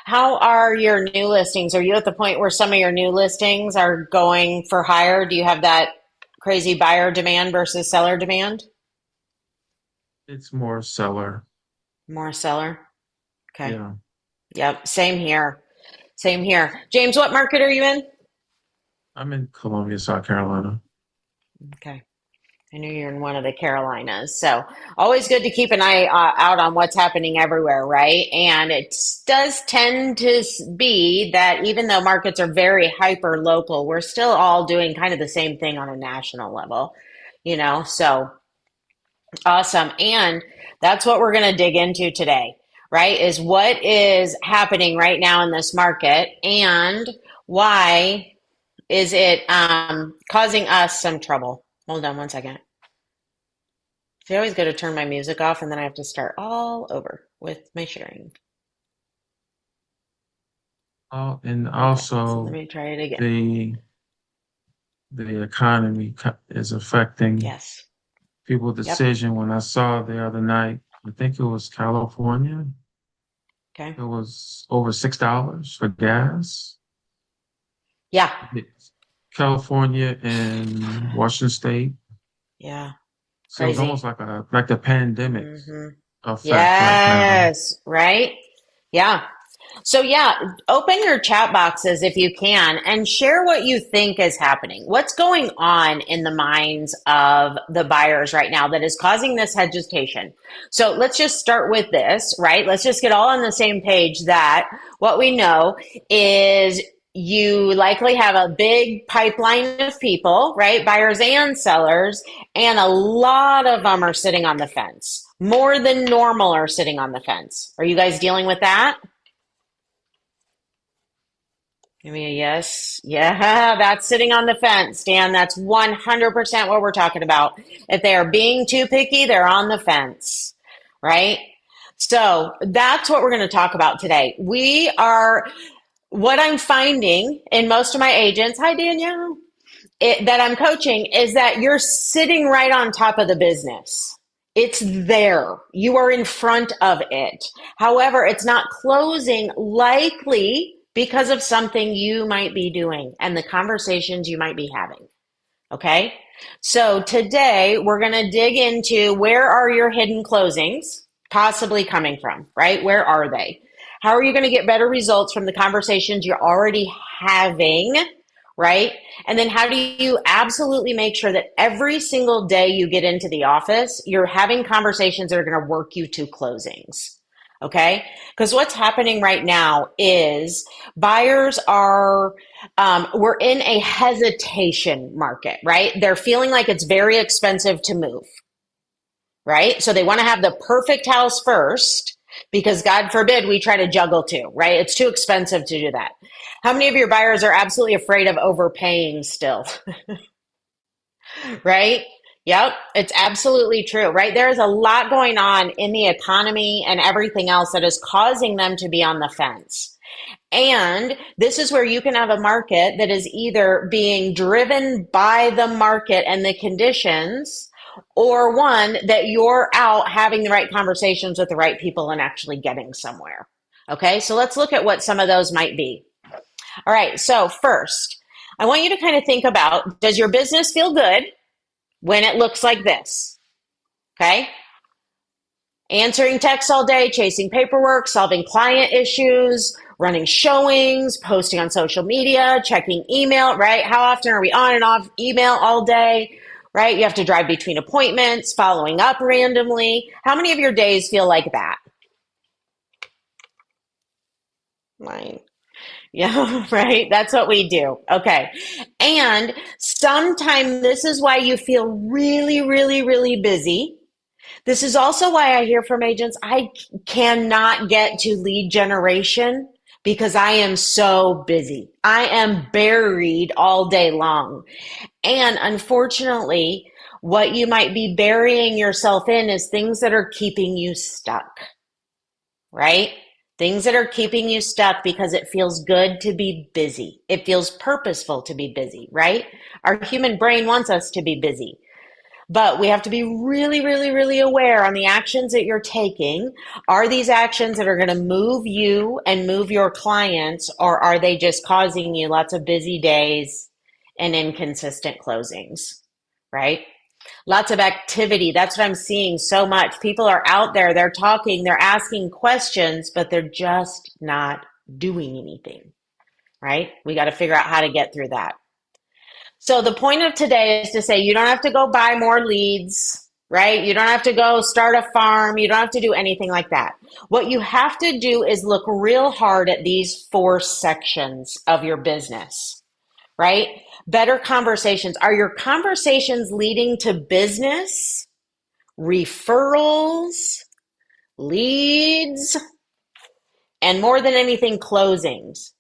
How are your new listings? Are you at the point where some of your new listings are going for higher? Do you have that crazy buyer demand versus seller demand? It's more seller. More seller? Okay. Yeah. Yep. Same here. Same here. James, what market are you in? I'm in Columbia, South Carolina. Okay. I knew you're in one of the Carolinas. So always good to keep an eye out on what's happening everywhere, right? And it does tend to be that even though markets are very hyper local, we're still all doing kind of the same thing on a national level, So awesome. And that's what we're going to dig into today, right? Is what is happening right now in this market and why is it causing us some trouble? Hold on one second. So I always go to turn my music off and then I have to start all over with my sharing. Oh, and Okay, so let also me try it again. the the economy is affecting Yes. people's Yep. decision. When I saw the other night, I think it was California, Okay. it was over $6 for gas. Yeah. It's California and Washington State. Yeah. So it's almost Crazy. like the pandemic Hmm. effect right now. Yes. Right? Yeah. So, yeah, open your chat boxes if you can and share what you think is happening. What's going on in the minds of the buyers right now that is causing this hesitation? So, let's just start with this, right? Let's just get all on the same page that what we know is you likely have a big pipeline of people, right? Buyers and sellers, and a lot of them are sitting on the fence. More than normal are sitting on the fence. Are you guys dealing with that? Give me a yes. Yeah, that's sitting on the fence, Dan. That's 100% what we're talking about. If they are being too picky, they're on the fence, right? So that's what we're going to talk about today. What I'm finding in most of my agents, hi, Danielle, that I'm coaching is that you're sitting right on top of the business. It's there. You are in front of it. However, it's not closing likely because of something you might be doing and the conversations you might be having. Okay. So today we're going to dig into where are your hidden closings possibly coming from, right? Where are they? How are you going to get better results from the conversations you're already having, right? And then how do you absolutely make sure that every single day you get into the office, you're having conversations that are going to work you to closings? Okay. Because what's happening right now is buyers are we're in a hesitation market, right? They're feeling like it's very expensive to move, right? So they want to have the perfect house first because God forbid we try to juggle two, right? It's too expensive to do that. How many of your buyers are absolutely afraid of overpaying still, right? Yep, it's absolutely true, right? There is a lot going on in the economy and everything else that is causing them to be on the fence. And this is where you can have a market that is either being driven by the market and the conditions, or one that you're out having the right conversations with the right people and actually getting somewhere. Okay, so let's look at what some of those might be. All right, so first, I want you to kind of think about, does your business feel good when it looks like this? Okay, answering texts all day, chasing paperwork, solving client issues, running showings, posting on social media, checking email, right? How often are we on and off email all day, right? You have to drive between appointments, following up randomly. How many of your days feel like that? Mine. Yeah, right. That's what we do. Okay. And sometimes this is why you feel really, really, really busy. This is also why I hear from agents, I cannot get to lead generation because I am so busy. I am buried all day long. And unfortunately, what you might be burying yourself in is things that are keeping you stuck, right? Things that are keeping you stuck because it feels good to be busy. It feels purposeful to be busy, right? Our human brain wants us to be busy. But we have to be really, really, really aware on the actions that you're taking. Are these actions that are going to move you and move your clients, or are they just causing you lots of busy days and inconsistent closings, right? Lots of activity. That's what I'm seeing so much. People are out there, they're talking, they're asking questions, but they're just not doing anything, right? We got to figure out how to get through that. So the point of today is to say you don't have to go buy more leads, right? You don't have to go start a farm. You don't have to do anything like that. What you have to do is look real hard at these four sections of your business, right? Better conversations. Are your conversations leading to business, referrals, leads, and more than anything, closings?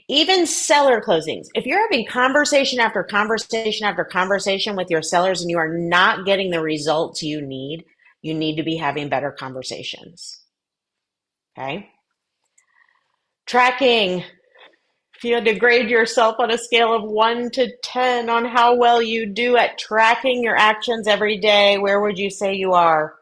Even seller closings. If you're having conversation after conversation after conversation with your sellers and you are not getting the results you need to be having better conversations. Okay. Tracking. If you had to grade yourself on a scale of 1 to 10 on how well you do at tracking your actions every day, where would you say you are?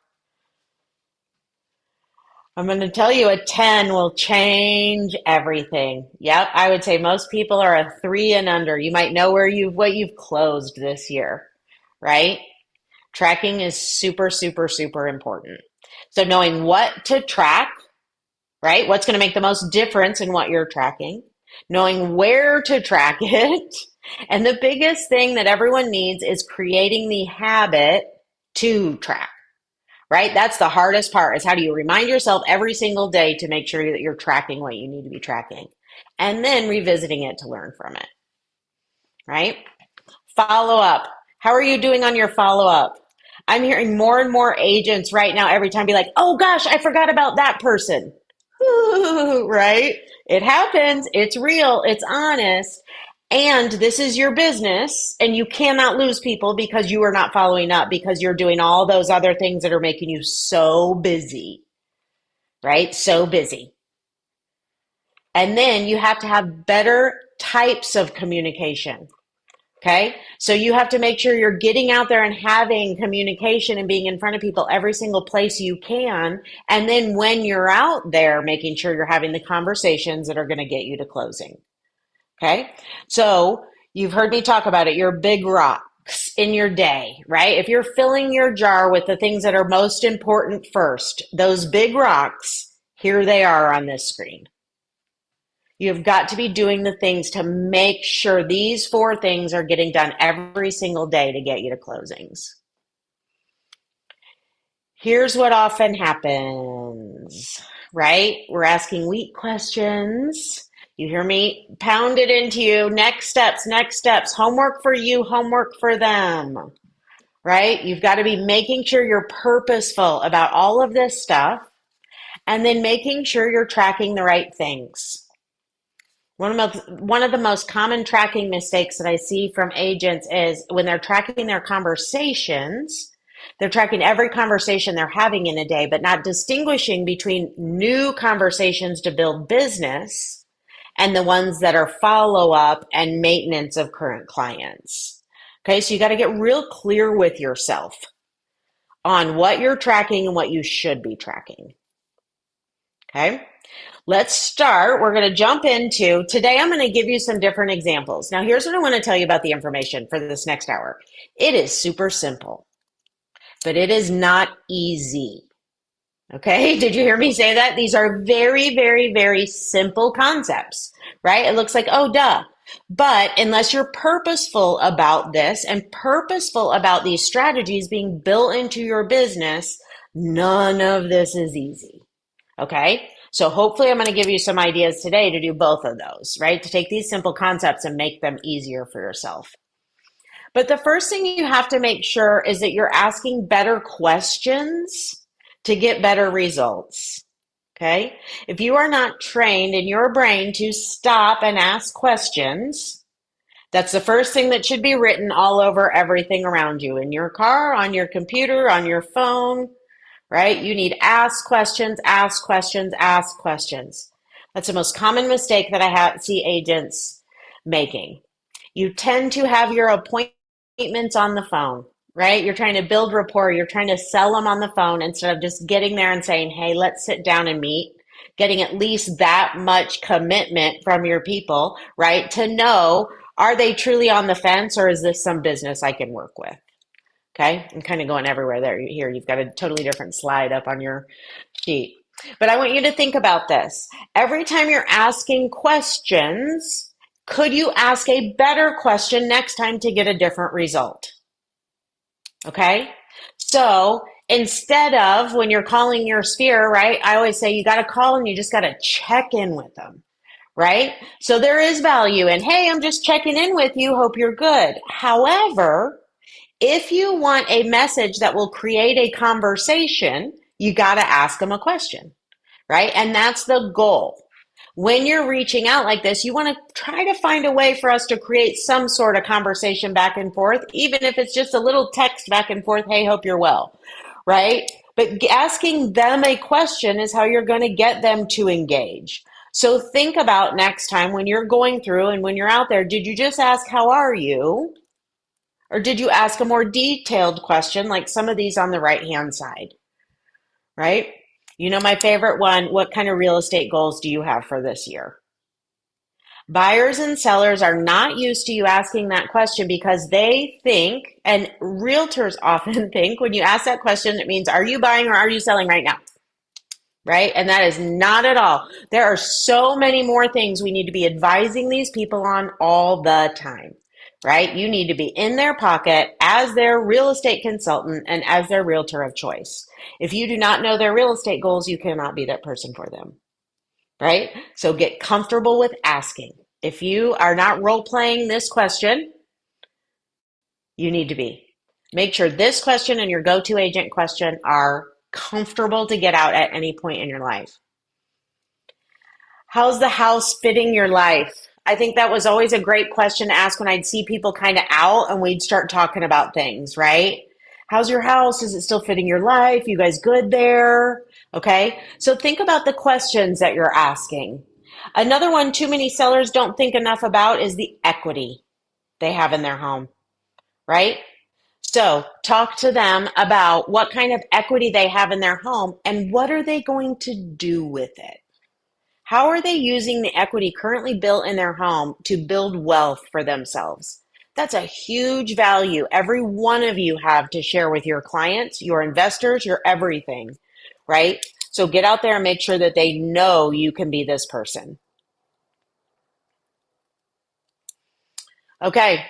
I'm going to tell you a 10 will change everything. Yep, I would say most people are a 3 and under. You might know what you've closed this year, right? Tracking is super, super, super important. So knowing what to track, right? What's going to make the most difference in what you're tracking, knowing where to track it. And the biggest thing that everyone needs is creating the habit to track, right? That's the hardest part is how do you remind yourself every single day to make sure that you're tracking what you need to be tracking and then revisiting it to learn from it, right? Follow up. How are you doing on your follow up? I'm hearing more and more agents right now every time be like, oh gosh, I forgot about that person. Right? It happens. It's real. It's honest. And this is your business, and you cannot lose people because you are not following up because you're doing all those other things that are making you so busy, right? So busy. And then you have to have better types of communication. Okay. So you have to make sure you're getting out there and having communication and being in front of people every single place you can. And then when you're out there, making sure you're having the conversations that are going to get you to closing. Okay. So you've heard me talk about it. Your big rocks in your day, right? If you're filling your jar with the things that are most important first, those big rocks, here they are on this screen. You've got to be doing the things to make sure these four things are getting done every single day to get you to closings. Here's what often happens, right? We're asking weak questions. You hear me pound it into you. Next steps, homework for you, homework for them, right? You've got to be making sure you're purposeful about all of this stuff and then making sure you're tracking the right things. One of the most common tracking mistakes that I see from agents is when they're tracking their conversations, they're tracking every conversation they're having in a day, but not distinguishing between new conversations to build business and the ones that are follow up and maintenance of current clients. Okay, so you got to get real clear with yourself on what you're tracking and what you should be tracking. Okay. Let's start. We're going to jump into today. I'm going to give you some different examples. Now, here's what I want to tell you about the information for this next hour. It is super simple, but it is not easy. Okay. Did you hear me say that? These are very, very, very simple concepts, right? It looks like, oh, duh. But unless you're purposeful about this and purposeful about these strategies being built into your business, none of this is easy. Okay. So hopefully I'm going to give you some ideas today to do both of those, right? To take these simple concepts and make them easier for yourself. But the first thing you have to make sure is that you're asking better questions to get better results. Okay. If you are not trained in your brain to stop and ask questions, that's the first thing that should be written all over everything around you in your car, on your computer, on your phone. Right? You need ask questions, ask questions, ask questions. That's the most common mistake that I see agents making. You tend to have your appointments on the phone. right? You're trying to build rapport. You're trying to sell them on the phone instead of just getting there and saying, hey, let's sit down and meet. Getting at least that much commitment from your people, right? To know, are they truly on the fence or is this some business I can work with? Okay. I'm kind of going everywhere there. Here, you've got a totally different slide up on your sheet. But I want you to think about this. Every time you're asking questions, could you ask a better question next time to get a different result? Okay. So instead of when you're calling your sphere, right? I always say you got to call and you just got to check in with them, right? So there is value in, hey, I'm just checking in with you. Hope you're good. However, if you want a message that will create a conversation, you got to ask them a question, right? And that's the goal. When you're reaching out like this, you want to try to find a way for us to create some sort of conversation back and forth, even if it's just a little text back and forth, hey, hope you're well, right? But asking them a question is how you're going to get them to engage. So think about next time when you're going through and when you're out there, did you just ask, how are you? Or did you ask a more detailed question like some of these on the right-hand side, right? You know, my favorite one, what kind of real estate goals do you have for this year? Buyers and sellers are not used to you asking that question because they think, and realtors often think, when you ask that question, it means, are you buying or are you selling right now? Right? And that is not at all. There are so many more things we need to be advising these people on all the time, right? You need to be in their pocket as their real estate consultant and as their realtor of choice. If you do not know their real estate goals, you cannot be that person for them, right? So get comfortable with asking. If you are not role playing this question, you need to be. Make sure this question and your go to agent question are comfortable to get out at any point in your life. How's the house fitting your life? I think that was always a great question to ask when I'd see people kind of out and we'd start talking about things, right? How's your house? Is it still fitting your life? You guys good there? Okay. So think about the questions that you're asking. Another one too many sellers don't think enough about is the equity they have in their home, right? So talk to them about what kind of equity they have in their home and what are they going to do with it? How are they using the equity currently built in their home to build wealth for themselves? That's a huge value every one of you have to share with your clients, your investors, your everything, right? So get out there and make sure that they know you can be this person. Okay,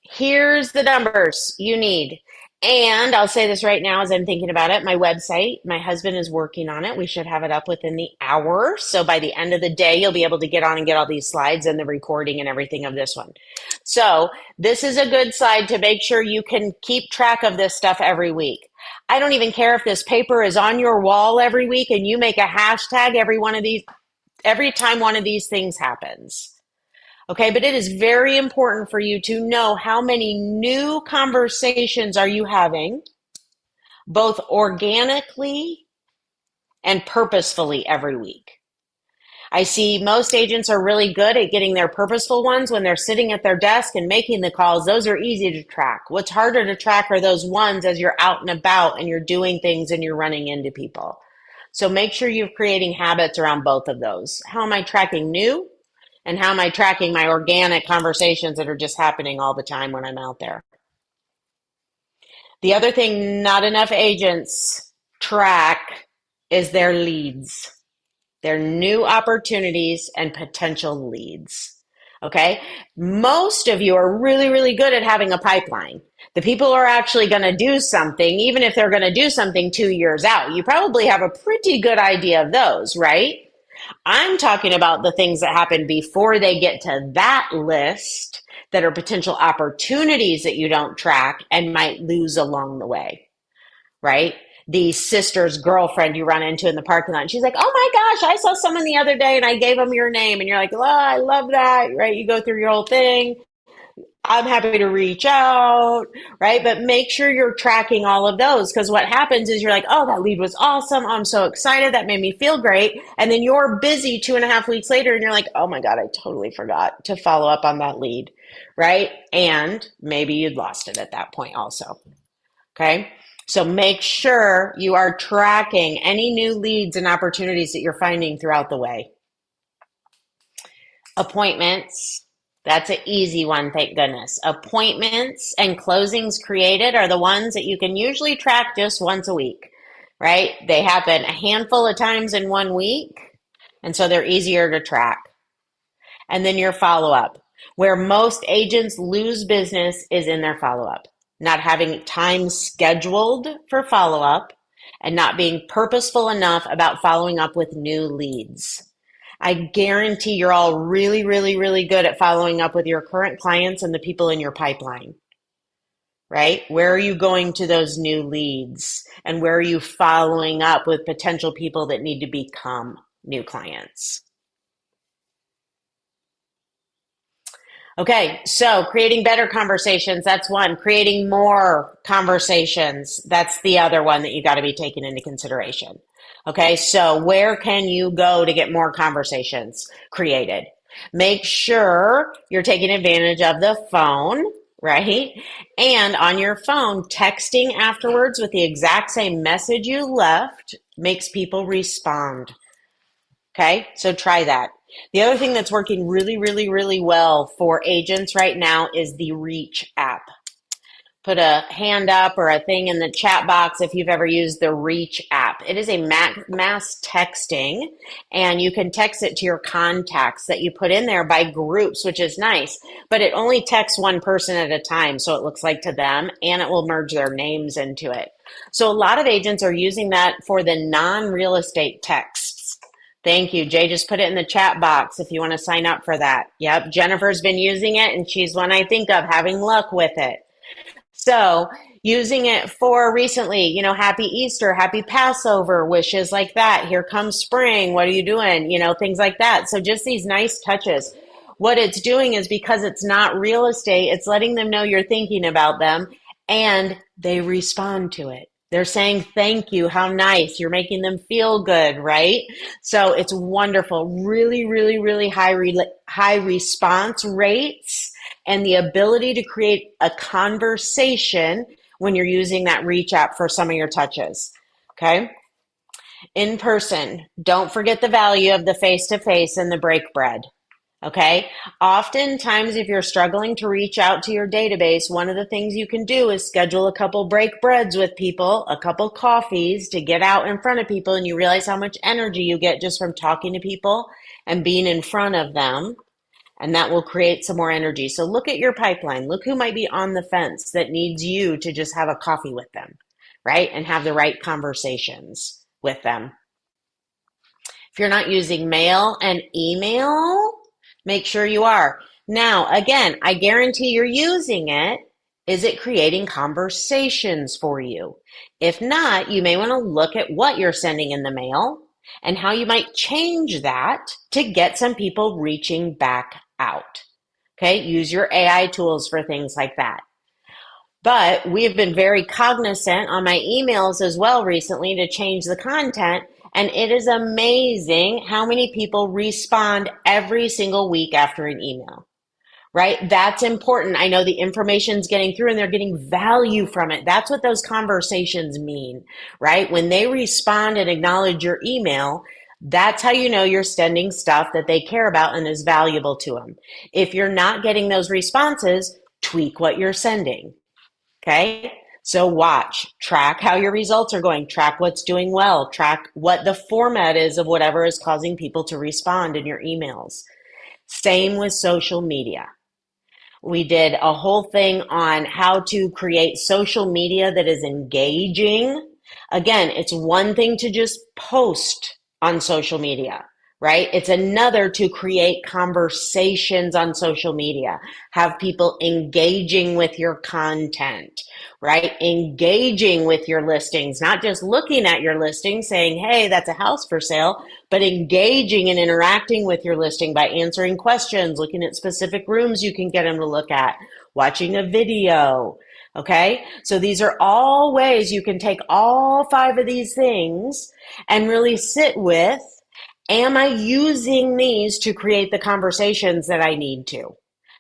here's the numbers you need. And I'll say this right now as I'm thinking about it. My website, my husband is working on it. We should have it up within the hour. So by the end of the day, you'll be able to get on and get all these slides and the recording and everything of this one. So this is a good slide to make sure you can keep track of this stuff every week. I don't even care if this paper is on your wall every week and you make a hashtag every time one of these things happens. Okay, but it is very important for you to know how many new conversations are you having, both organically and purposefully every week. I see most agents are really good at getting their purposeful ones when they're sitting at their desk and making the calls. Those are easy to track. What's harder to track are those ones as you're out and about and you're doing things and you're running into people. So make sure you're creating habits around both of those. How am I tracking new? And how am I tracking my organic conversations that are just happening all the time when I'm out there? The other thing not enough agents track is their leads, their new opportunities and potential leads. Okay. Most of you are really, really good at having a pipeline. The people who are actually going to do something, even if they're going to do something 2 years out, you probably have a pretty good idea of those, right? I'm talking about the things that happen before they get to that list that are potential opportunities that you don't track and might lose along the way, right? The sister's girlfriend you run into in the parking lot. And she's like, oh my gosh, I saw someone the other day and I gave them your name. And you're like, oh, I love that, right? You go through your whole thing. I'm happy to reach out, right? But make sure you're tracking all of those because what happens is you're like, oh, that lead was awesome. I'm so excited. That made me feel great. And then you're busy 2.5 weeks later and you're like, oh my God, I totally forgot to follow up on that lead, right? And maybe you'd lost it at that point also. Okay. So make sure you are tracking any new leads and opportunities that you're finding throughout the way. Appointments. That's an easy one, thank goodness. Appointments and closings created are the ones that you can usually track just once a week, right? They happen a handful of times in 1 week, and so they're easier to track. And then your follow up. Where most agents lose business is in their follow up, not having time scheduled for follow up and not being purposeful enough about following up with new leads. I guarantee you're all really, really, really good at following up with your current clients and the people in your pipeline, right? Where are you going to those new leads? And where are you following up with potential people that need to become new clients? Okay, so creating better conversations, that's one. Creating more conversations, that's the other one that you got to be taking into consideration. Okay, so where can you go to get more conversations created? Make sure you're taking advantage of the phone, right? And on your phone, texting afterwards with the exact same message you left makes people respond. Okay, so try that. The other thing that's working really, really, really well for agents right now is the Reach app. Put a hand up or a thing in the chat box if you've ever used the Reach app. It is a mass texting, and you can text it to your contacts that you put in there by groups, which is nice, but it only texts one person at a time, so it looks like to them, and it will merge their names into it. So a lot of agents are using that for the non-real estate texts. Thank you. Jay just put it in the chat box if you want to sign up for that. Yep. Jennifer's been using it, and she's one I think of having luck with it. So using it for recently, happy Easter, happy Passover, wishes like that. Here comes spring. What are you doing? Things like that. So just these nice touches. What it's doing is because it's not real estate, it's letting them know you're thinking about them and they respond to it. They're saying, thank you. How nice. You're making them feel good, right? So it's wonderful. Really, really, really high response rates and the ability to create a conversation when you're using that Reach app for some of your touches. Okay. In person, don't forget the value of the face to face and the break bread. Okay. Oftentimes, if you're struggling to reach out to your database, one of the things you can do is schedule a couple break breads with people, a couple coffees to get out in front of people, and you realize how much energy you get just from talking to people and being in front of them. And that will create some more energy. So look at your pipeline. Look who might be on the fence that needs you to just have a coffee with them, right? And have the right conversations with them. If you're not using mail and email, make sure you are. Now, again, I guarantee you're using it. Is it creating conversations for you? If not, you may want to look at what you're sending in the mail and how you might change that to get some people reaching back out. Okay, use your AI tools for things like that. But we've been very cognizant on my emails as well recently to change the content. And it is amazing how many people respond every single week after an email, right? That's important. I know the information's getting through and they're getting value from it. That's what those conversations mean, right? When they respond and acknowledge your email, that's how you know you're sending stuff that they care about and is valuable to them. If you're not getting those responses, tweak what you're sending. Okay. So watch, track how your results are going, track what's doing well, track what the format is of whatever is causing people to respond in your emails. Same with social media. We did a whole thing on how to create social media that is engaging. Again, it's one thing to just post on social media, right? It's another to create conversations on social media, have people engaging with your content, right? Engaging with your listings, not just looking at your listing saying, hey, that's a house for sale, but engaging and interacting with your listing by answering questions, looking at specific rooms you can get them to look at, watching a video. Okay, so these are all ways you can take all 5 of these things and really sit with, am I using these to create the conversations that I need to?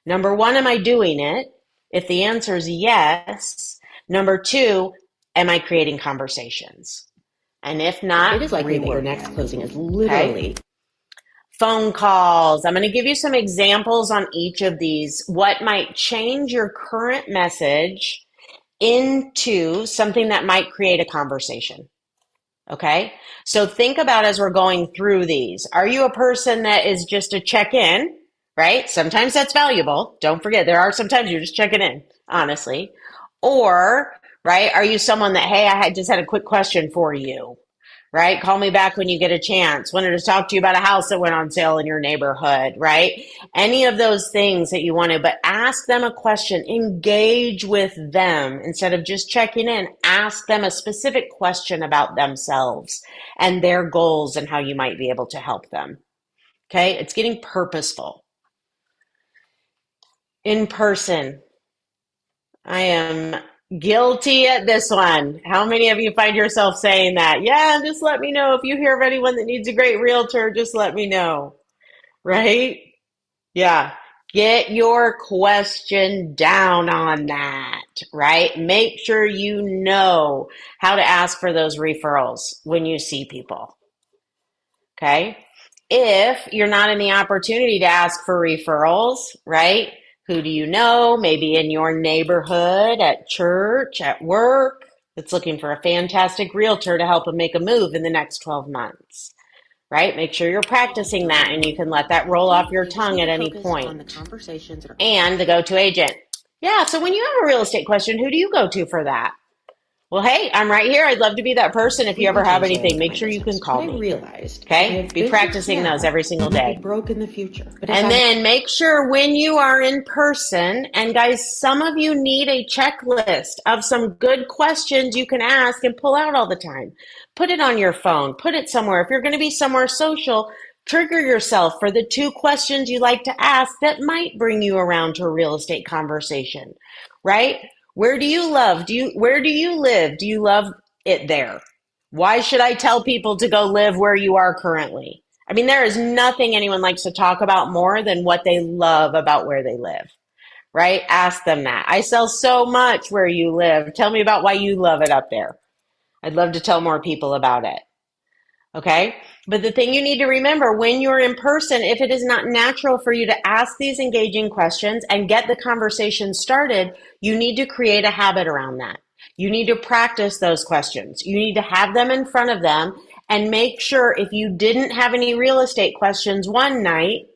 Number 1, am I doing it? If the answer is yes. Number 2, Am I creating conversations? And if not, it is likely that your rework next it. closing is literally Okay? Phone calls. I'm going to give you some examples on each of these. What might change your current message into something that might create a conversation? Okay. So think about as we're going through these. Are you a person that is just a check in, right? Sometimes that's valuable. Don't forget, there are sometimes you're just checking in, honestly. Or, right, are you someone that, hey, just had a quick question for you, right? Call me back when you get a chance. Wanted to talk to you about a house that went on sale in your neighborhood, right? Any of those things that you want to, but ask them a question, engage with them instead of just checking in. Ask them a specific question about themselves and their goals and how you might be able to help them. Okay, it's getting purposeful. In person, I am guilty at this one. How many of you find yourself saying that? Yeah, just let me know if you hear of anyone that needs a great realtor, just let me know, right? Yeah. Get your question down on that, right? Make sure you know how to ask for those referrals when you see people. Okay. If you're not in the opportunity to ask for referrals, right? Who do you know? Maybe in your neighborhood, at church, at work, that's looking for a fantastic realtor to help them make a move in the next 12 months, right? Make sure you're practicing that and you can let that roll off your you just tongue need at to any focus on the point. conversations that are And the go-to agent. Yeah, so when you have a real estate question, who do you go to for that? Well, hey, I'm right here. I'd love to be that person. If you completely ever have changed the anything, dynamic of make my sure you can business. What call I me. realized is I Okay? have Be business practicing now those every single that will be day. broke in the future. But as And I then make sure when you are in person, and guys, some of you need a checklist of some good questions you can ask and pull out all the time. Put it on your phone, put it somewhere. If you're going to be somewhere social, trigger yourself for the 2 questions you like to ask that might bring you around to a real estate conversation, right? Where do you love? Where do you live? Do you love it there? Why should I tell people to go live where you are currently? I mean, there is nothing anyone likes to talk about more than what they love about where they live, right? Ask them that. I sell so much where you live. Tell me about why you love it up there. I'd love to tell more people about it. Okay. But the thing you need to remember when you're in person, if it is not natural for you to ask these engaging questions and get the conversation started, you need to create a habit around that. You need to practice those questions. You need to have them in front of them and make sure if you didn't have any real estate questions one night,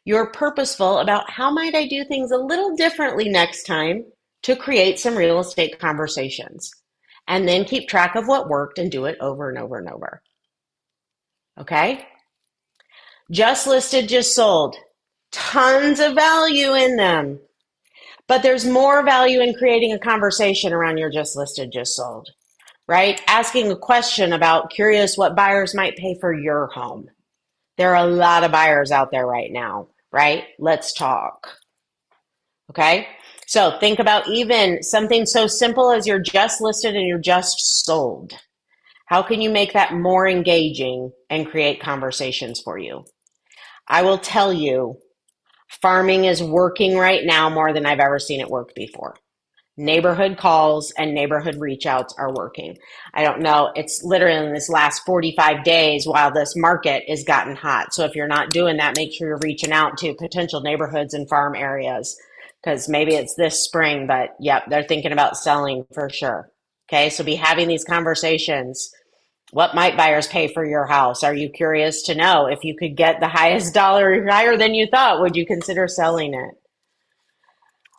you're purposeful about how might I do things a little differently next time to create some real estate conversations. And then keep track of what worked and do it over and over and over. Okay? Just listed, just sold. Tons of value in them. But there's more value in creating a conversation around your just listed, just sold, right? Asking a question about curious what buyers might pay for your home. There are a lot of buyers out there right now, right? Let's talk. Okay? So think about even something so simple as you're just listed and you're just sold. How can you make that more engaging and create conversations for you? I will tell you, farming is working right now more than I've ever seen it work before. Neighborhood calls and neighborhood reach outs are working. I don't know. It's literally in this last 45 days while this market has gotten hot. So if you're not doing that, make sure you're reaching out to potential neighborhoods and farm areas because maybe it's this spring, but yep, they're thinking about selling for sure. Okay. So be having these conversations. What might buyers pay for your house? Are you curious to know if you could get the highest dollar higher than you thought? Would you consider selling it?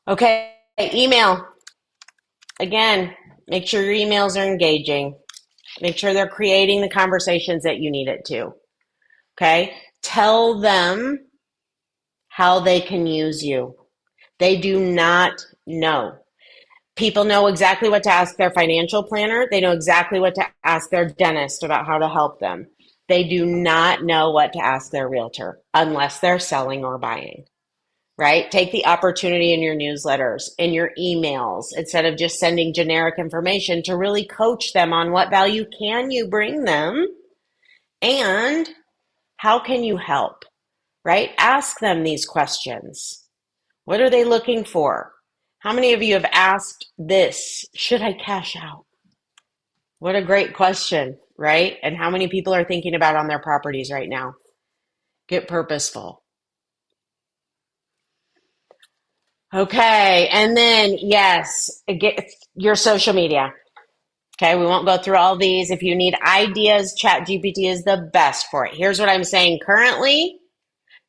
Okay, email. Again, make sure your emails are engaging. Make sure they're creating the conversations that you need it to. Okay, tell them how they can use you. They do not know. People know exactly what to ask their financial planner. They know exactly what to ask their dentist about how to help them. They do not know what to ask their realtor unless they're selling or buying, right? Take the opportunity in your newsletters, in your emails, instead of just sending generic information to really coach them on what value can you bring them and how can you help, right? Ask them these questions. What are they looking for? How many of you have asked this? Should I cash out? What a great question, right? And how many people are thinking about on their properties right now? Get purposeful. Okay, and then yes, get your social media. Okay, we won't go through all these. If you need ideas, ChatGPT is the best for it. Here's what I'm saying currently.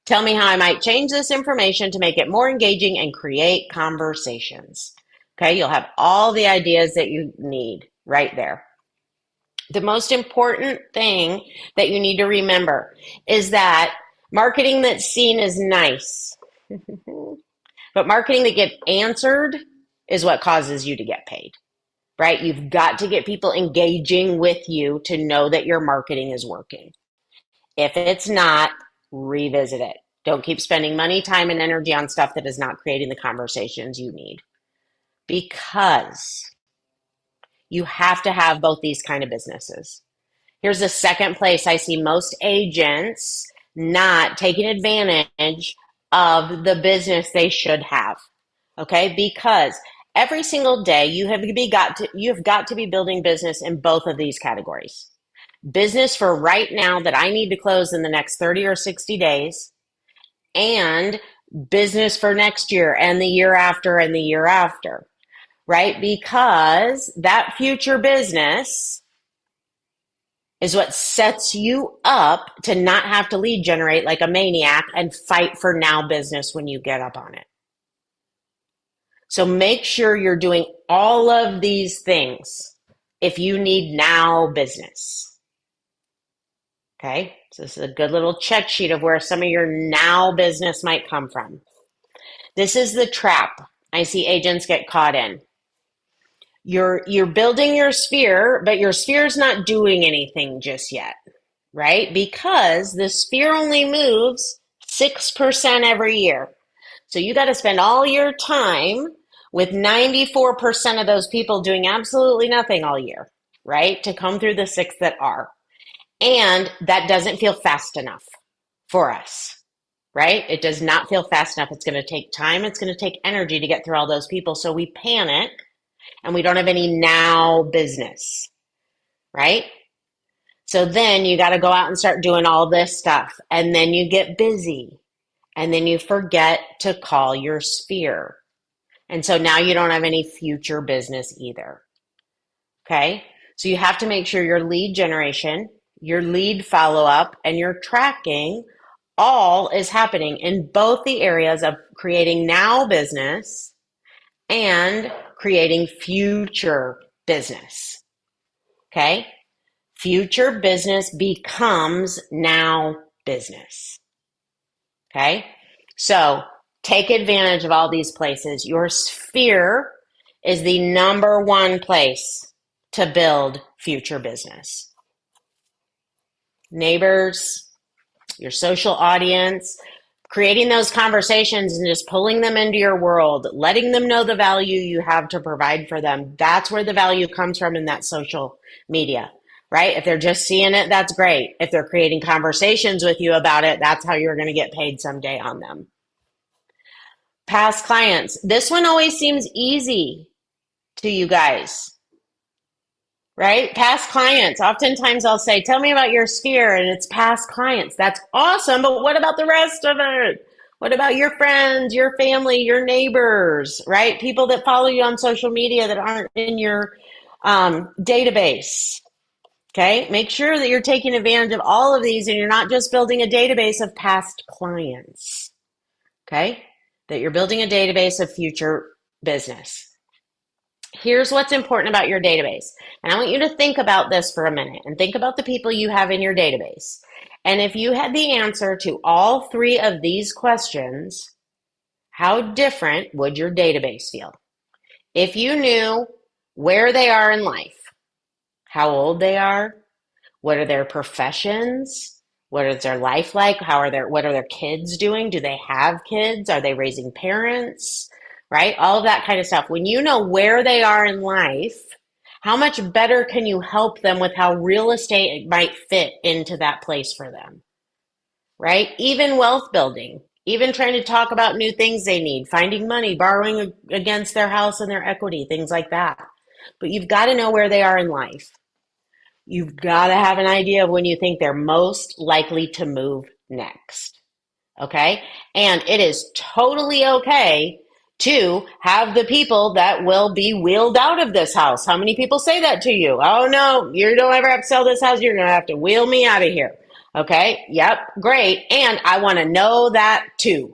Tell me how I might change this information to make it more engaging and create conversations. Okay, you'll have all the ideas that you need right there. The most important thing that you need to remember is that marketing that's seen is nice, but marketing that gets answered is what causes you to get paid, right? You've got to get people engaging with you to know that your marketing is working. If it's not, revisit it. Don't keep spending money, time, and energy on stuff that is not creating the conversations you need, because you have to have both these kind of businesses. Here's the second place I see most agents not taking advantage of the business they should have. Okay, because every single day you have got to be building business in both of these categories. Business for right now that I need to close in the next 30 or 60 days, and business for next year and the year after and the year after, right? Because that future business is what sets you up to not have to lead generate like a maniac and fight for now business when you get up on it. So make sure you're doing all of these things if you need now business. Okay, so this is a good little check sheet of where some of your now business might come from. This is the trap I see agents get caught in. You're building your sphere, but your sphere's not doing anything just yet, right? Because the sphere only moves 6% every year. So you got to spend all your time with 94% of those people doing absolutely nothing all year, right? To come through the six that are. And that doesn't feel fast enough for us, right? It does not feel fast enough. It's going to take time. It's going to take energy to get through all those people. So we panic and we don't have any now business, right? So then you got to go out and start doing all this stuff. And then you get busy and then you forget to call your sphere. And so now you don't have any future business either. Okay. So you have to make sure your lead generation, your lead follow up, and your tracking all is happening in both the areas of creating now business and creating future business. Okay. Future business becomes now business. Okay. So take advantage of all these places. Your sphere is the number one place to build future business. Neighbors, your social audience, creating those conversations and just pulling them into your world, letting them know the value you have to provide for them. That's where the value comes from in that social media, right? If they're just seeing it, that's great. If they're creating conversations with you about it, that's how you're going to get paid someday on them. Past clients. This one always seems easy to you guys, right? Past clients. Oftentimes I'll say, tell me about your sphere, and it's past clients. That's awesome, but what about the rest of it? What about your friends, your family, your neighbors, right? People that follow you on social media that aren't in your database. Okay, make sure that you're taking advantage of all of these and you're not just building a database of past clients. Okay, that you're building a database of future business. Here's what's important about your database. And I want you to think about this for a minute and think about the people you have in your database. And if you had the answer to all three of these questions, how different would your database feel? If you knew where they are in life, how old they are, what are their professions, what is their life like, what are their kids doing? Do they have kids? Are they raising parents? Right? All of that kind of stuff. When you know where they are in life, how much better can you help them with how real estate might fit into that place for them? Right? Even wealth building, even trying to talk about new things they need, finding money, borrowing against their house and their equity, things like that. But you've got to know where they are in life. You've got to have an idea of when you think they're most likely to move next. Okay? And it is totally okay to have the people that will be wheeled out of this house. How many people say that to you? Oh no, you don't ever have to sell this house. You're going to have to wheel me out of here. Okay? Yep, great. And I want to know that too.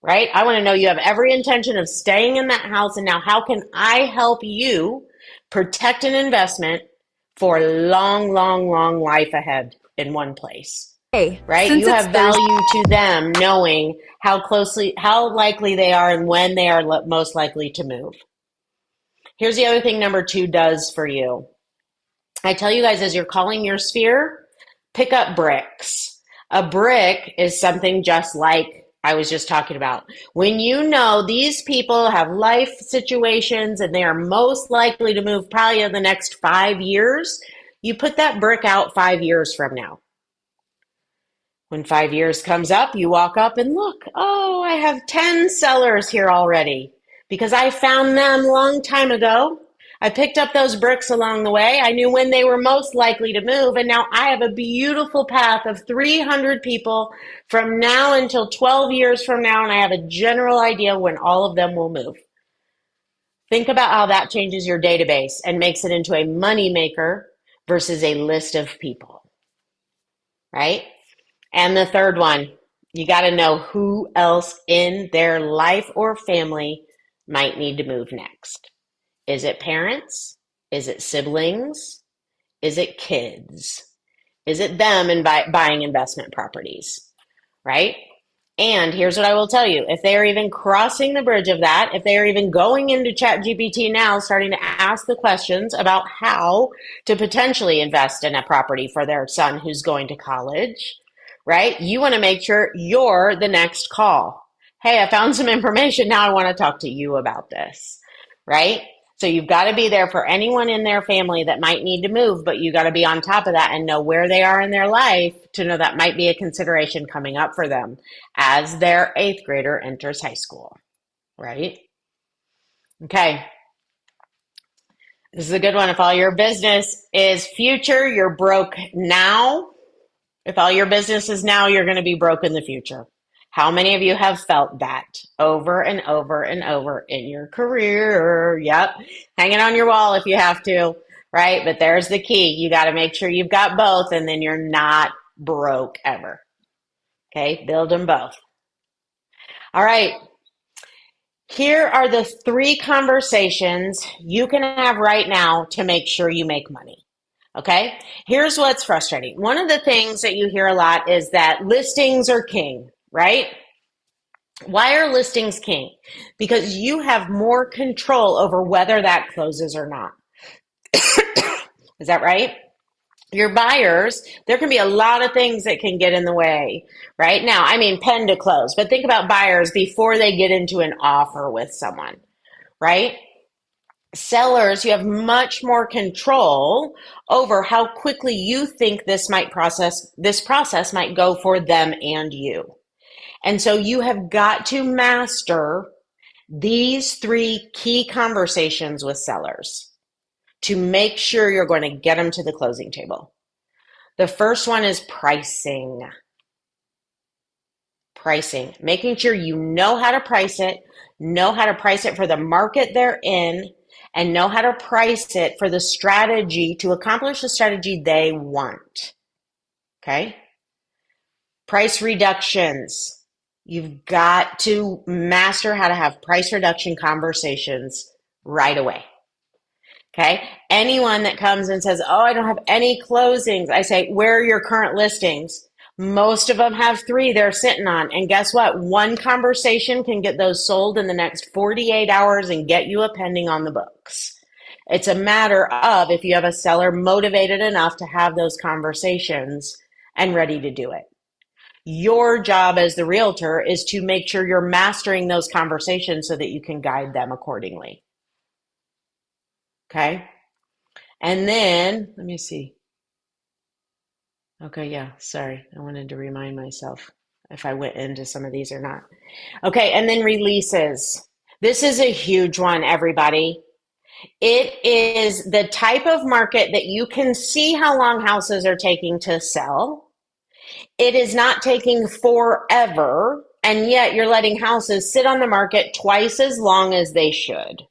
Right? I want to know you have every intention of staying in that house. And now, how can I help you protect an investment for long, long, long life ahead in one place? Hey, Right? since You it's have Thursday, value to them knowing how likely they are and when they are most likely to move. Here's the other thing number 2 does for you. I tell you guys, as you're calling your sphere, pick up bricks. A brick is something just like I was just talking about. When you know these people have life situations and they are most likely to move probably in the next 5 years, you put that brick out 5 years from now. When 5 years comes up, you walk up and look, oh, I have 10 sellers here already because I found them a long time ago. I picked up those bricks along the way. I knew when they were most likely to move. And now I have a beautiful path of 300 people from now until 12 years from now. And I have a general idea when all of them will move. Think about how that changes your database and makes it into a money maker versus a list of people, right? And the third one, you got to know who else in their life or family might need to move next. Is it parents? Is it siblings? Is it kids? Is it them buying investment properties, right? And here's what I will tell you. If they are even crossing the bridge of that, if they are even going into ChatGPT now, starting to ask the questions about how to potentially invest in a property for their son who's going to college, right? You want to make sure you're the next call. Hey, I found some information. Now I want to talk to you about this, right? So you've got to be there for anyone in their family that might need to move, but you got to be on top of that and know where they are in their life to know that might be a consideration coming up for them as their 8th grader enters high school, right? Okay. This is a good one. If all your business is future, you're broke now. If all your business is now, you're going to be broke in the future. How many of you have felt that over and over and over in your career? Yep. Hang it on your wall if you have to, right? But there's the key. You got to make sure you've got both and then you're not broke ever. Okay. Build them both. All right. Here are the 3 conversations you can have right now to make sure you make money. Okay, here's what's frustrating. One of the things that you hear a lot is that listings are king, right? Why are listings king? Because you have more control over whether that closes or not. Is that right? Your buyers, there can be a lot of things that can get in the way right now. I mean, pen to close, but think about buyers before they get into an offer with someone, right? Sellers, you have much more control over how quickly you think this process might go for them and you. And so you have got to master these 3 key conversations with sellers to make sure you're going to get them to the closing table. The first one is pricing. Pricing, making sure you know how to price it for the market they're in, and know how to price it for the strategy to accomplish the strategy they want. Okay? Price reductions. You've got to master how to have price reduction conversations right away. Okay? Anyone that comes and says, oh, I don't have any closings, I say, where are your current listings? Most of them have 3 they're sitting on. And guess what? One conversation can get those sold in the next 48 hours and get you a pending on the books. It's a matter of if you have a seller motivated enough to have those conversations and ready to do it. Your job as the realtor is to make sure you're mastering those conversations so that you can guide them accordingly. Okay? And then, let me see. Okay, yeah, sorry. I wanted to remind myself if I went into some of these or not. Okay, and then releases. This is a huge one, everybody. It is the type of market that you can see how long houses are taking to sell. It is not taking forever, and yet you're letting houses sit on the market twice as long as they should.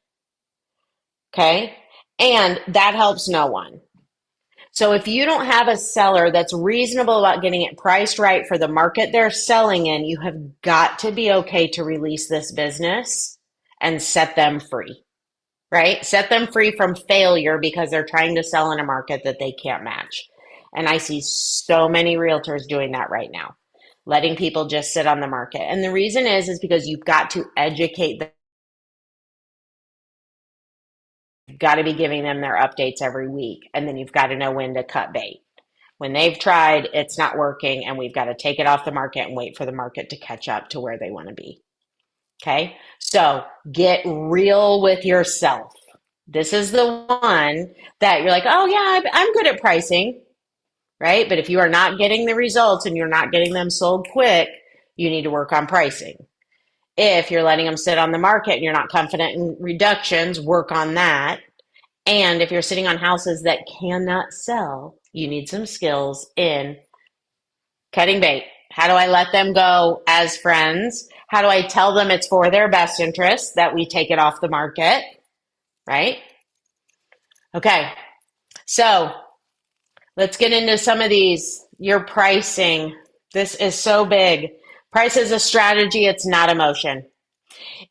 Okay? And that helps no one. So if you don't have a seller that's reasonable about getting it priced right for the market they're selling in, you have got to be okay to release this business and set them free, right? Set them free from failure because they're trying to sell in a market that they can't match. And I see so many realtors doing that right now, letting people just sit on the market. And the reason is because you've got to educate them. You've got to be giving them their updates every week. And then you've got to know when to cut bait. When they've tried, it's not working, and we've got to take it off the market and wait for the market to catch up to where they want to be. Okay? So get real with yourself. This is the one that you're like, oh, yeah, I'm good at pricing, right? But if you are not getting the results and you're not getting them sold quick, you need to work on pricing. If you're letting them sit on the market and you're not confident in reductions, work on that. And if you're sitting on houses that cannot sell, you need some skills in cutting bait. How do I let them go as friends? How do I tell them it's for their best interest that we take it off the market? Right? Okay. So let's get into some of these. Your pricing. This is so big. Price is a strategy. It's not emotion.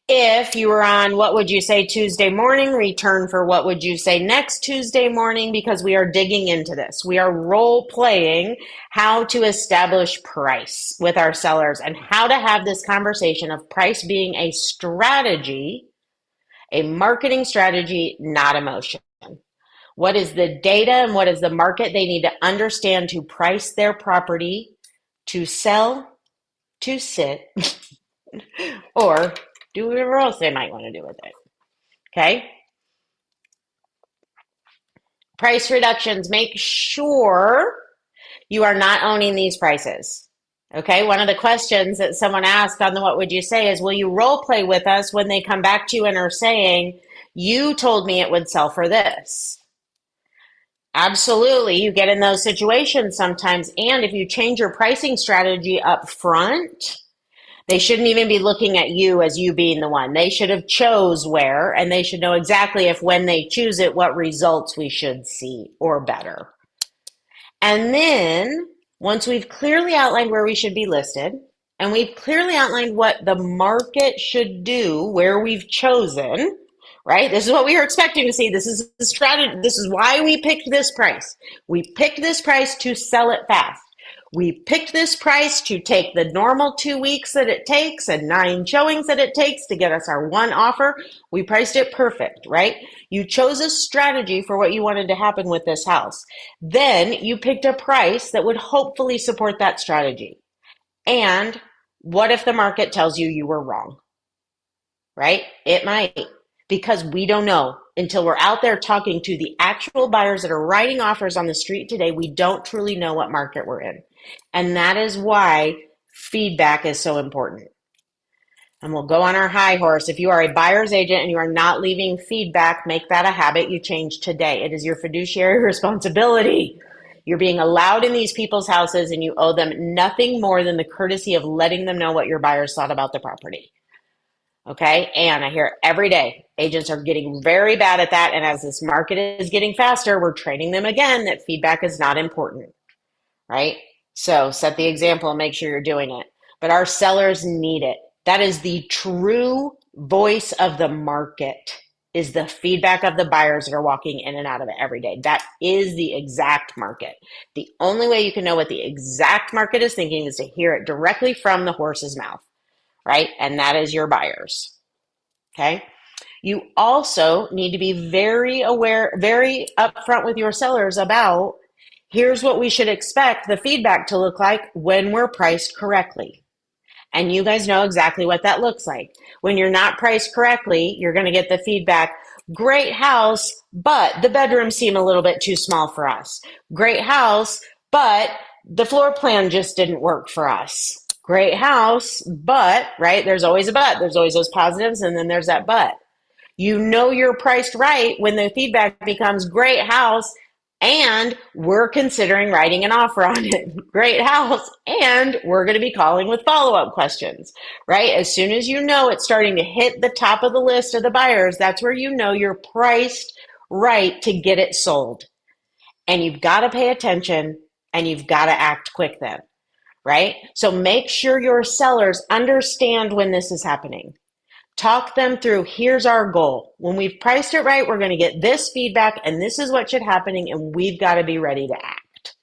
If you were on What Would You Say Tuesday morning, return for What Would You Say next Tuesday morning, because we are digging into this. We are role playing how to establish price with our sellers and how to have this conversation of price being a strategy, a marketing strategy, not emotion. What is the data and what is the market they need to understand to price their property, to sell, to sit, or do whatever else they might want to do with it. Okay? Price reductions. Make sure you are not owning these prices. Okay? One of the questions that someone asked on the What Would You Say is, will you role play with us when they come back to you and are saying, you told me it would sell for this? Absolutely. You get in those situations sometimes. And if you change your pricing strategy up front, they shouldn't even be looking at you as you being the one. They should have chose where, and they should know exactly if when they choose it, what results we should see or better. And then once we've clearly outlined where we should be listed, and we've clearly outlined what the market should do where we've chosen, right? This is what we were expecting to see. This is the strategy. This is why we picked this price. We picked this price to sell it fast. We picked this price to take the normal 2 weeks that it takes and 9 showings that it takes to get us our one offer. We priced it perfect, right? You chose a strategy for what you wanted to happen with this house. Then you picked a price that would hopefully support that strategy. And what if the market tells you you were wrong, right? It might, because we don't know until we're out there talking to the actual buyers that are writing offers on the street today. We don't truly know what market we're in. And that is why feedback is so important. And we'll go on our high horse. If you are a buyer's agent and you are not leaving feedback, make that a habit you change today. It is your fiduciary responsibility. You're being allowed in these people's houses and you owe them nothing more than the courtesy of letting them know what your buyers thought about the property. Okay? And I hear it every day. Agents are getting very bad at that. And as this market is getting faster, we're training them again that feedback is not important, right? So set the example and make sure you're doing it. But our sellers need it. That is the true voice of the market, is the feedback of the buyers that are walking in and out of it every day. That is the exact market. The only way you can know what the exact market is thinking is to hear it directly from the horse's mouth, right? And that is your buyers. Okay? You also need to be very aware, very upfront with your sellers about, here's what we should expect the feedback to look like when we're priced correctly. And you guys know exactly what that looks like. When you're not priced correctly, you're going to get the feedback, great house, but the bedrooms seem a little bit too small for us. Great house, but the floor plan just didn't work for us. Great house, but, right, there's always a but. There's always those positives, and then there's that but. You know you're priced right when the feedback becomes great house and we're considering writing an offer on it. Great house, and we're going to be calling with follow-up questions, right? As soon as you know it's starting to hit the top of the list of the buyers, that's where you know you're priced right to get it sold. And you've got to pay attention and you've got to act quick then, right? So make sure your sellers understand when this is happening. Talk them through, here's our goal. When we've priced it right, we're going to get this feedback and this is what should happening and we've got to be ready to act.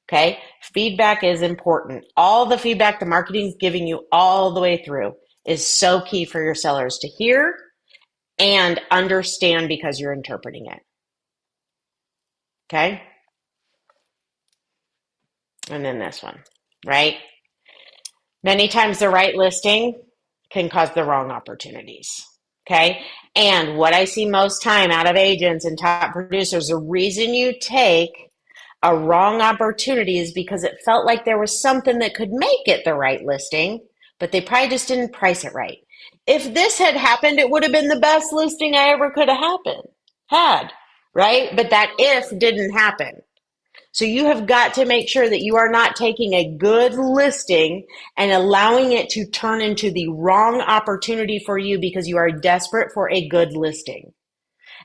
Okay? Feedback is important. All the feedback the marketing is giving you all the way through is so key for your sellers to hear and understand because you're interpreting it. Okay? And then this one, right? Many times the right listing can cause the wrong opportunities. Okay. And what I see most time out of agents and top producers, the reason you take a wrong opportunity is because it felt like there was something that could make it the right listing, but they probably just didn't price it right. If this had happened, it would have been the best listing I ever could have had, right? But that if didn't happen. So you have got to make sure that you are not taking a good listing and allowing it to turn into the wrong opportunity for you because you are desperate for a good listing.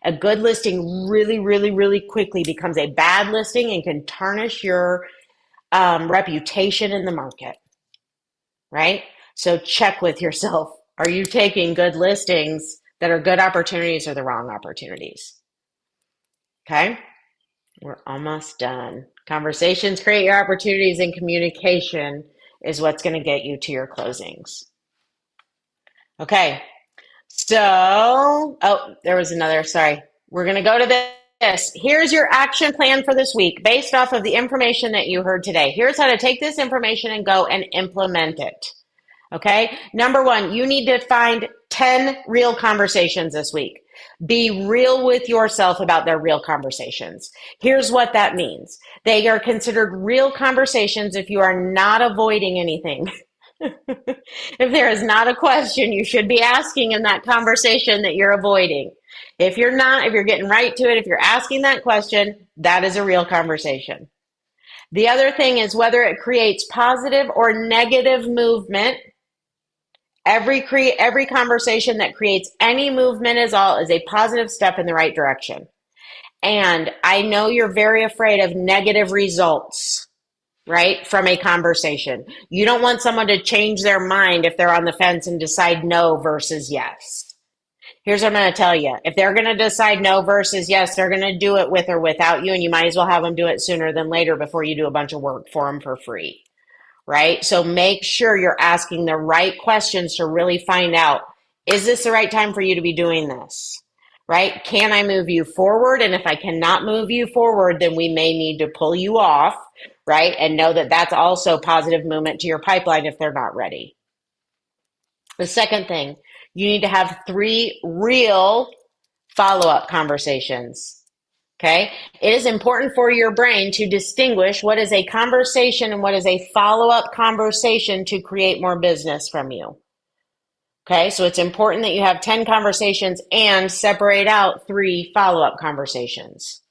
A good listing really, really, really quickly becomes a bad listing and can tarnish your reputation in the market, right? So check with yourself. Are you taking good listings that are good opportunities or the wrong opportunities? Okay. We're almost done. Conversations create your opportunities, and communication is what's going to get you to your closings. Okay. So, there was another, sorry. We're going to go to this. Here's your action plan for this week based off of the information that you heard today. Here's how to take this information and go and implement it. Okay. Number one, you need to find 10 real conversations this week. Be real with yourself about their real conversations. Here's what that means. They are considered real conversations if you are not avoiding anything. If there is not a question you should be asking in that conversation that you're avoiding. If you're not, if you're getting right to it, if you're asking that question, that is a real conversation. The other thing is whether it creates positive or negative movement. Every conversation that creates any movement is a positive step in the right direction. And I know you're very afraid of negative results, right, from a conversation. You don't want someone to change their mind if they're on the fence and decide no versus yes. Here's what I'm going to tell you. If they're going to decide no versus yes, they're going to do it with or without you, and you might as well have them do it sooner than later before you do a bunch of work for them for free. Right? So make sure you're asking the right questions to really find out, is this the right time for you to be doing this? Right? Can I move you forward? And if I cannot move you forward, then we may need to pull you off, right? And know that that's also positive movement to your pipeline if they're not ready. The second thing, you need to have 3 real follow-up conversations. Okay. It is important for your brain to distinguish what is a conversation and what is a follow-up conversation to create more business from you. Okay. So it's important that you have 10 conversations and separate out 3 follow-up conversations.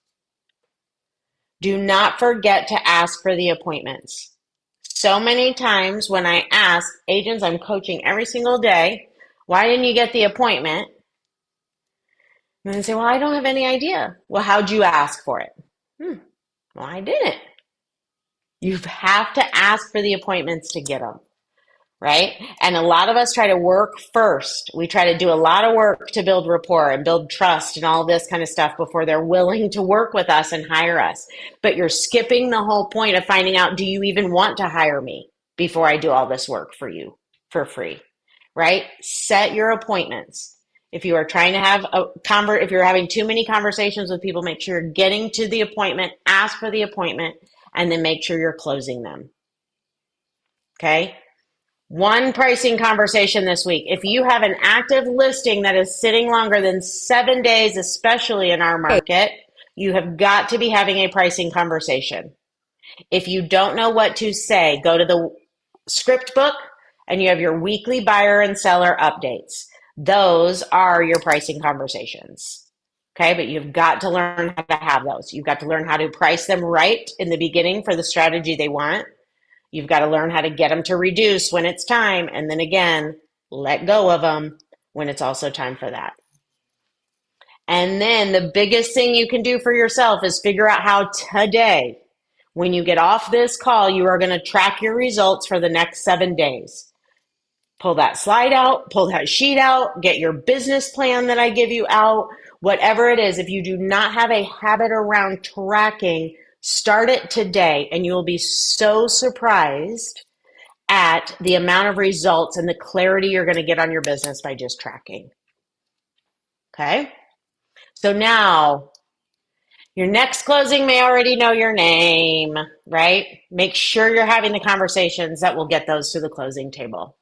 Do not forget to ask for the appointments. So many times when I ask agents I'm coaching every single day, why didn't you get the appointment? And they say, well, I don't have any idea. Well, how'd you ask for it? Well, I didn't. You have to ask for the appointments to get them, right? And a lot of us try to work first. We try to do a lot of work to build rapport and build trust and all this kind of stuff before they're willing to work with us and hire us. But you're skipping the whole point of finding out, do you even want to hire me before I do all this work for you for free, right? Set your appointments. If you are trying to have if you're having too many conversations with people, make sure you're getting to the appointment, ask for the appointment, and then make sure you're closing them. Okay? 1 pricing conversation this week. If you have an active listing that is sitting longer than 7 days, especially in our market, you have got to be having a pricing conversation. If you don't know what to say, go to the script book and you have your weekly buyer and seller updates. Those are your pricing conversations. Okay, but you've got to learn how to have those. You've got to learn how to price them right in the beginning for the strategy they want. You've got to learn how to get them to reduce when it's time. And then again, let go of them when it's also time for that. And then the biggest thing you can do for yourself is figure out how today, when you get off this call, you are going to track your results for the next 7 days. Pull that slide out, pull that sheet out, get your business plan that I give you out, whatever it is. If you do not have a habit around tracking, start it today, and you will be so surprised at the amount of results and the clarity you're going to get on your business by just tracking. Okay? So now, your next closing may already know your name, right? Make sure you're having the conversations that will get those to the closing table.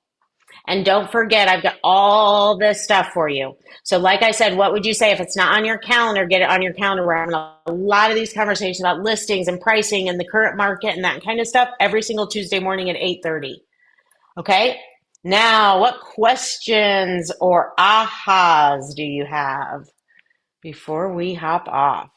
And don't forget, I've got all this stuff for you. So like I said, what would you say if it's not on your calendar, get it on your calendar. We're having a lot of these conversations about listings and pricing and the current market and that kind of stuff every single Tuesday morning at 8:30. Okay? Now, what questions or ahas do you have before we hop off?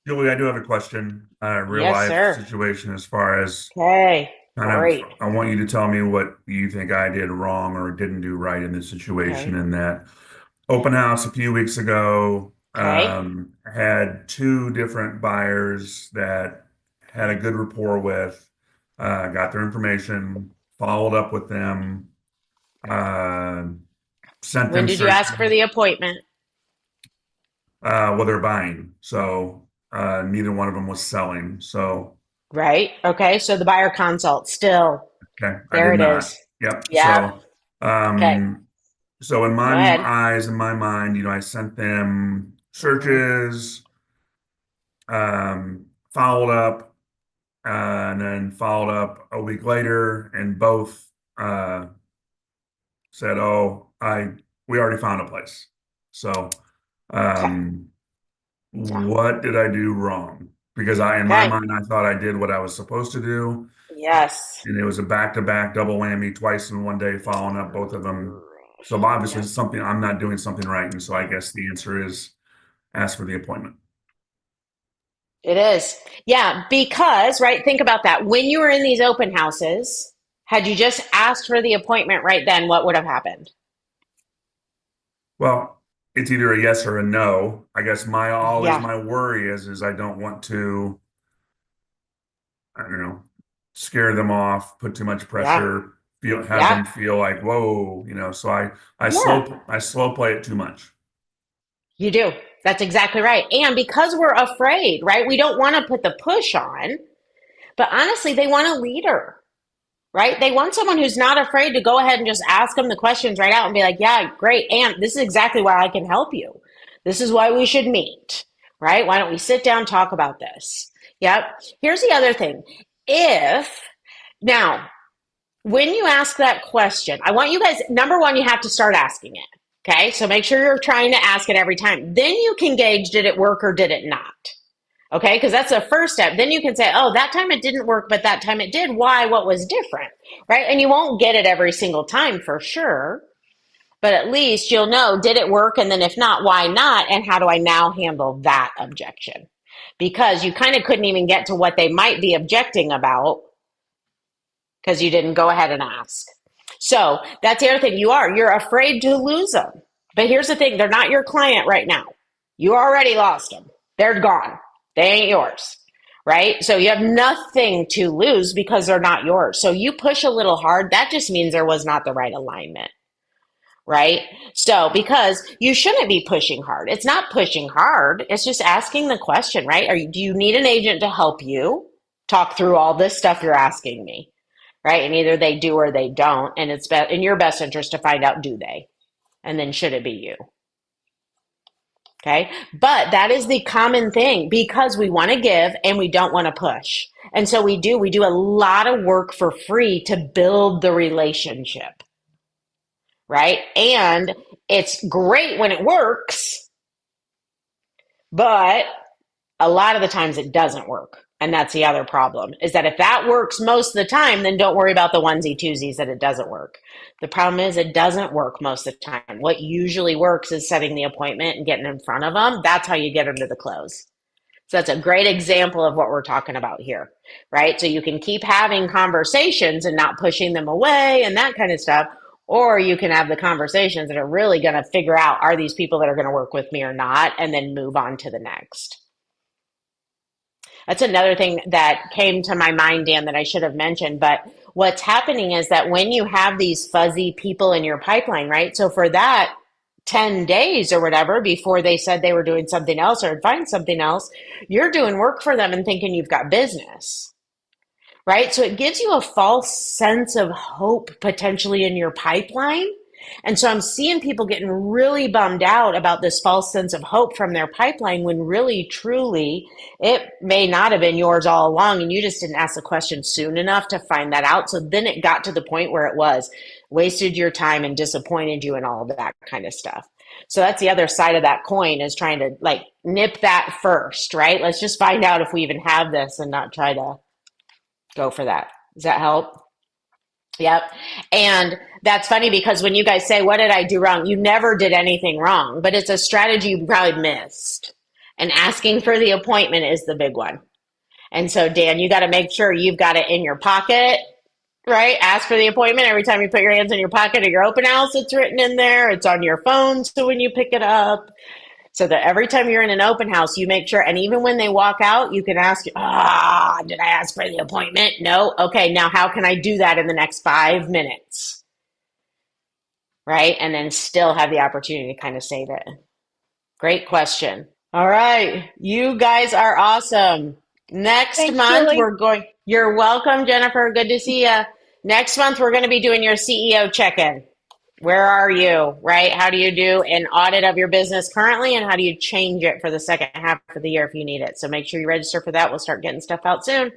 Julie, I do have a question, real Yes, life sir. situation as far as Okay, kind of, great. I want you to tell me what you think I did wrong or didn't do right in this situation. Okay, In that open house a few weeks ago, okay. had two different buyers that had a good rapport with, got their information, followed up with them, uh, sent When them did you ask for searches. the appointment? Well, they're buying, so neither one of them was selling. So. Right. Okay. So the buyer consult still, Okay, I there did it not. is. Yep. Yep. Okay. So in Go my ahead. eyes, in my mind, I sent them Hmm. searches, followed up, and then followed up a week later, and both uh, said, "Oh, I we already found a place." So, Okay. um, Yeah. what did I do wrong? Because in my Okay. mind, I thought I did what I was supposed to do. Yes. And it was a back-to-back double whammy twice in one day, following up both of them. So obviously Yep. it's something I'm not doing something right. And so I guess the answer is ask for the appointment. It is. Yeah. Because, right, think about that. When you were in these open houses, had you just asked for the appointment right then, what would have happened? Well, it's either a yes or a no. I guess Yeah. my worry is I don't want to, I don't know, scare them off, put too much Yeah. pressure, have Yeah. them feel like, whoa, so Yeah. I slow play it too much. You do. That's exactly right. And because we're afraid, right? We don't want to put the push on, but honestly, they want a leader, right? They want someone who's not afraid to go ahead and just ask them the questions right out and be like, yeah, great. And this is exactly why I can help you. This is why we should meet, right? Why don't we sit down, talk about this? Yep. Here's the other thing. If now, when you ask that question, I want you guys, number one, you have to start asking it. Okay. So make sure you're trying to ask it every time. Then you can gauge, did it work or did it not? Okay, because that's the first step. Then you can say, oh, that time it didn't work, but that time it did. Why? What was different? Right? And you won't get it every single time for sure, but at least you'll know, did it work? And then if not, why not? And how do I now handle that objection? Because you kind of couldn't even get to what they might be objecting about because you didn't go ahead and ask. So that's the other thing. You're afraid to lose them. But here's the thing, they're not your client right now. You already lost them. They're gone. They ain't yours. Right? So you have nothing to lose because they're not yours. So you push a little hard, that just means there was not the right alignment. Right? So because you shouldn't be pushing hard. It's not pushing hard. It's just asking the question, right? Do you need an agent to help you talk through all this stuff you're asking me? Right? And either they do or they don't. And it's in your best interest to find out, do they? And then should it be you? Okay. But that is the common thing because we want to give and we don't want to push. And so we do a lot of work for free to build the relationship. Right. And it's great when it works, but a lot of the times it doesn't work. And that's the other problem, is that if that works most of the time, then don't worry about the onesie twosies that it doesn't work. The problem is it doesn't work most of the time. What usually works is setting the appointment and getting in front of them. That's how you get them to the close. So that's a great example of what we're talking about here, right? So you can keep having conversations and not pushing them away and that kind of stuff. Or you can have the conversations that are really going to figure out, are these people that are going to work with me or not, and then move on to the next. That's another thing that came to my mind, Dan, that I should have mentioned. But what's happening is that when you have these fuzzy people in your pipeline, right? So for that 10 days or whatever, before they said they were doing something else or find something else, you're doing work for them and thinking you've got business, right? So it gives you a false sense of hope potentially in your pipeline. And so I'm seeing people getting really bummed out about this false sense of hope from their pipeline when really, truly, it may not have been yours all along and you just didn't ask the question soon enough to find that out. So then it got to the point where it was wasted your time and disappointed you and all of that kind of stuff. So that's the other side of that coin, is trying to like nip that first, right? Let's just find out if we even have this and not try to go for that. Does that help? Yep. And that's funny because when you guys say, what did I do wrong? You never did anything wrong, but it's a strategy you probably missed. And asking for the appointment is the big one. And so, Dan, you got to make sure you've got it in your pocket, right? Ask for the appointment every time you put your hands in your pocket or your open house, it's written in there. It's on your phone. So when you pick it up, so that every time you're in an open house, you make sure, and even when they walk out, you can ask, did I ask for the appointment? No. Okay, now how can I do that in the next 5 minutes? Right? And then still have the opportunity to kind of save it. Great question. All right. You guys are awesome. Next Thanks, month, Julie. you're welcome, Jennifer. Good to see you. Next month, we're going to be doing your CEO check-in. Where are you, right? How do you do an audit of your business currently, and how do you change it for the second half of the year if you need it? So make sure you register for that. We'll start getting stuff out soon.